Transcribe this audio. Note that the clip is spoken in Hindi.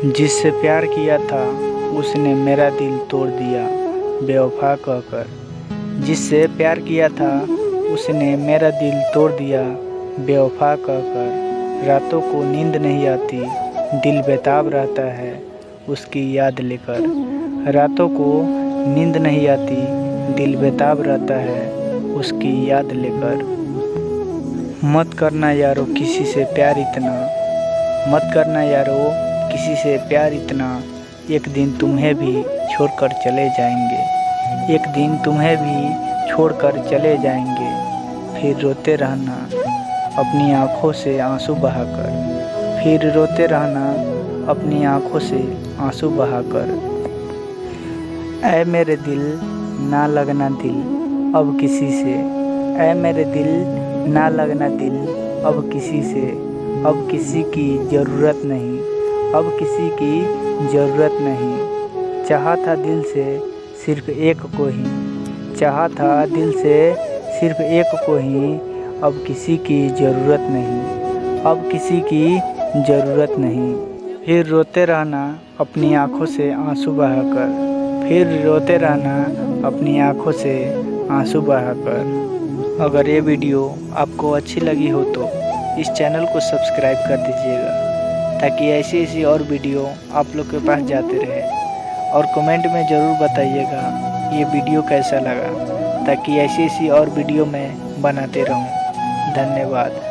जिससे प्यार किया था उसने मेरा दिल तोड़ दिया बेवफा कहकर। जिससे प्यार किया था उसने मेरा दिल तोड़ दिया बेवफा कहकर। रातों को नींद नहीं आती, दिल बेताब रहता है उसकी याद लेकर। रातों को नींद नहीं आती, दिल बेताब रहता है उसकी याद लेकर। मत करना यारो किसी से प्यार इतना, मत करना यारो किसी से प्यार इतना। एक दिन तुम्हें भी छोड़कर चले जाएंगे, एक दिन तुम्हें भी छोड़कर चले जाएंगे। फिर रोते रहना अपनी आँखों से आंसू बहाकर, फिर रोते रहना अपनी आँखों से आंसू बहाकर। ऐ मेरे दिल ना लगना दिल अब किसी से, ऐ मेरे दिल ना लगना दिल अब किसी से। अब किसी की ज़रूरत नहीं, अब किसी की ज़रूरत नहीं। चाहा था दिल से सिर्फ़ एक को ही, चाहा था दिल से सिर्फ़ एक को ही। अब किसी की ज़रूरत नहीं, अब किसी की ज़रूरत नहीं। फिर रोते रहना अपनी आँखों से आंसू बहाकर, फिर रोते रहना अपनी आँखों से आंसू बहाकर। अगर ये वीडियो आपको अच्छी लगी हो तो इस चैनल को सब्सक्राइब कर दीजिएगा, ताकि ऐसी ऐसी और वीडियो आप लोग के पास जाते रहे। और कमेंट में ज़रूर बताइएगा ये वीडियो कैसा लगा, ताकि ऐसी ऐसी और वीडियो मैं बनाते रहूं। धन्यवाद।